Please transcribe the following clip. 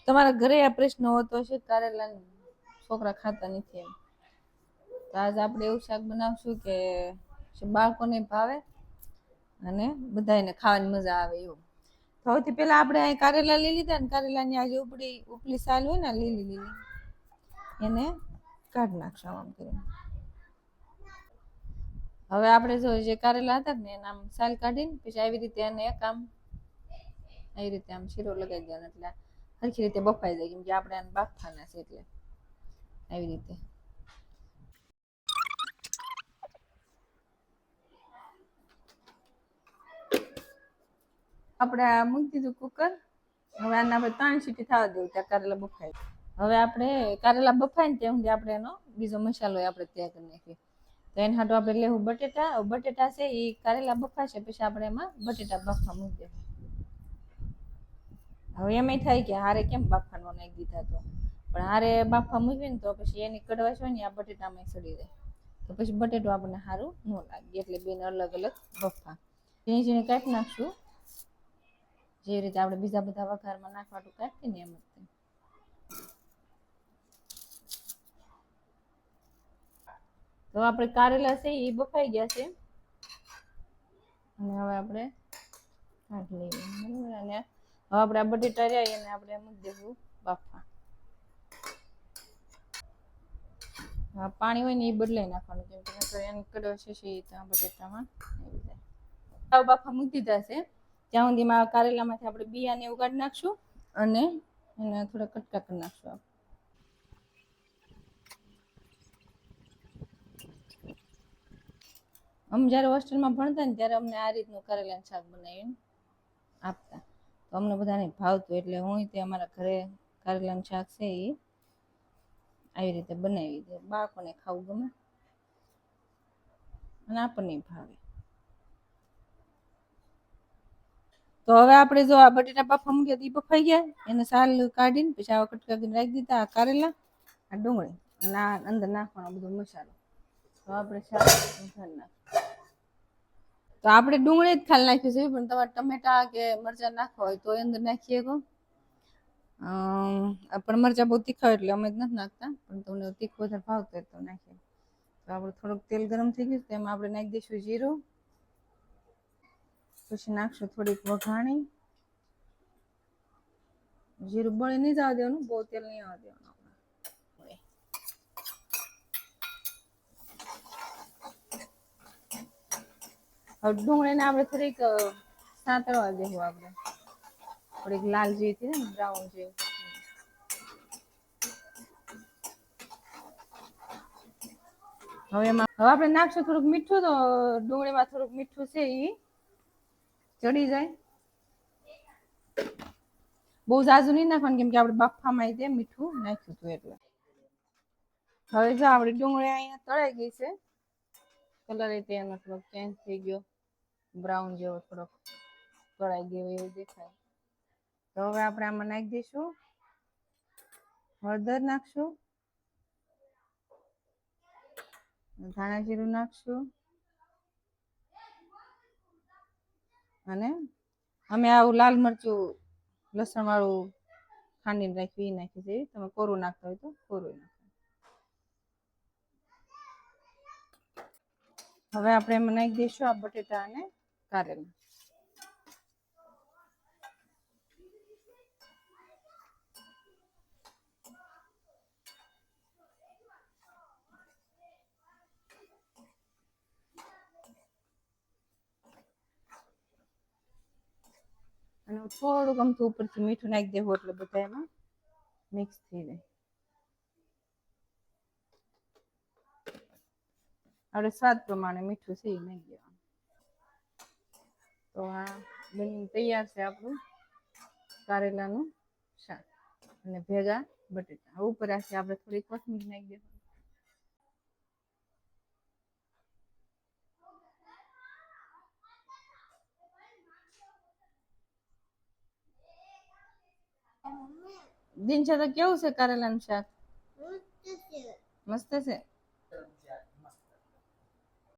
તમારા ઘરે આ પ્રશ્ન હોતો છે કારેલા છોકરા ખાતા નથી એમ, તો આજ આપણે એવું શાક બનાવશું કે બાળકોને ભાવે અને બધાને ખાવાની મજા આવે એવું. સૌથી પહેલા આપણે અહીં કારેલા લઈ લીધા ને, કારેલાની આજે ઉપલી સાલ હોય ને લીલી એને કાઢી નાખશું આમ કરીને. હવે આપણે જો જે કારેલા હતા ને એના સાલ કાઢીને પછી આવી રીતે એને આવી રીતે આમ શીરો લગાવી દેવાનો એટલે સરખી રીતે બફાઈ જાય, કેમ કે આપણે આને બાફવાના છે એટલે આવી રીતે. આપણે આ મૂકી દીધું કુકર. હવે આને આપણે 3 સીટી થવા દેવું ત્યાં કારેલા બફાય. હવે આપણે કારેલા બફાય ને ત્યાં સુધી આપણે એનો બીજો મસાલો આપણે તૈયાર કરી નાખીએ. તો એના હાટું આપણે લેવું બટેટા છે એ કારેલા બફાશે પછી આપણે એમાં બટેટા બાફવા મૂકી દેવું. હવે એમ થાય કે હારે કેમ બાફવાનો નાખી દીધા, તો પણ હારે બાફવા મૂકવી ને તો પછી એની કડવાશ હોય ને આ બટેટામાં સડી જાય, તો પછી બટેટું આપણને સારું ન લાગે, એટલે બેને અલગ અલગ બફવા ઝીણી કાપી નાખશું. જે રીતે આપણે બીજા બધા વઘારમાં નાખવાનું કાપીએ ને એમ જ. તો આપણે કારેલા છે એ બફાઈ ગયા છે અને હવે આપણે કાઢી લઈએ અને હવે આપણે આ બટેટા રહ્યા એને આપણે મૂકી દેવું બાફવા. પાણી હોય ને એ બદલાઈ નાખવાનું, કેમ કે એની કડવાશ છે એ ત્યાં બટેટામાં આવી જાય. બાફા મૂકી દીધા છે ત્યાં સુધીમાં કારેલામાંથી આપણે બિયાને એવું કાઢી નાખશું અને એને થોડા કટકા કરી નાખશું. અમે જ્યારે હોસ્ટેલમાં ભણતા ને ત્યારે અમને આ રીતનું કારેલાનું શાક બનાવીને આપતા, તો અમને બધાને ભાવતું, એટલે હું તે અમારા ઘરે કારેલાનું શાક છે એ આવી રીતે બનાવી દે. બાળકોને ખાવું ગમે અને આપણને ભાવે. તો હવે આપણે જો આ બટેટા બાફા મૂક્યા એ બફાઈ ગયા, એને સાલ કાઢીને પછી આવા કટકા કરીને રાખી દીધા. આ કારેલા, આ ડુંગળી અને આ અંદર નાખવાનો બધો મસાલો. તો આપણે શાક નાખીએ. તો આપણે ડુંગળી જ ખાલી નાખી છે, પણ તમારે ટમેટા કે મરચાં નાખવા હોય તો અંદર નાખીએ. પણ મરચાં બહુ તીખા એટલે અમે જ નથી નાખતા, પણ તમને તીખું વધારે ભાવતું હોય તો નાખીએ. તો આપણે થોડુંક તેલ ગરમ થઈ ગયું તેમાં આપણે નાખી દઈશું જીરું, પછી નાખશું થોડીક વઘાણી. જીરું બળી નહીં જવા દેવાનું, બહુ તેલ નહીં આવવા દેવાનું. હવે ડુંગળીને આપણે થોડીક સાતળવા દેવું, આપણે થોડીક લાલ જેવી થઈ ને બ્રાઉન જેવી. હવે આપણે નાખશું થોડુંક મીઠું, તો ડુંગળીમાં થોડુંક મીઠું છે એ ચડી જાય. બહુ ઝાઝું નહીં નાખવાનું, કેમ કે આપણે બાફામાં તે મીઠું નાખ્યું હતું એટલે. હવે જો આપણી ડુંગળી અહીંયા તળાઈ ગઈ છે, કલર એનો થોડોક ચેન્જ થઈ ગયો, બ્રાઉન જેવો થોડોક તળાઈ ગયો એવું દેખાય. તો હવે આપણે આમાં નાખી દઈશું હળદર, નાખશું ધાણા જીરું, નાખશું અને અમે આવું લાલ મરચું લસણ વાળું ખાંડીને રાખ્યું એ નાખી છે. તમે કોરું નાખતા હોય તો કોરું નાખો. હવે આપણે એમાં નાખી દઈશું આ બટેટા અને કારેલા. અને થોડુંક અમથું ઉપરથી મીઠું નાખી દેવું એટલે બધા એમાં મિક્સ થઈ જાય. આપણે સ્વાદ પ્રમાણે મીઠું છે એ નાખી દેવાનું. તો આ બનીને તૈયાર છે આપણું કારેલાનું શાક અને ભેગા બટેટા. ઉપર આપણે થોડી કોથમીર નાખી દેવાનું. દિનચર્યા કેવું છે કારેલાનું શાક? મસ્ત છે.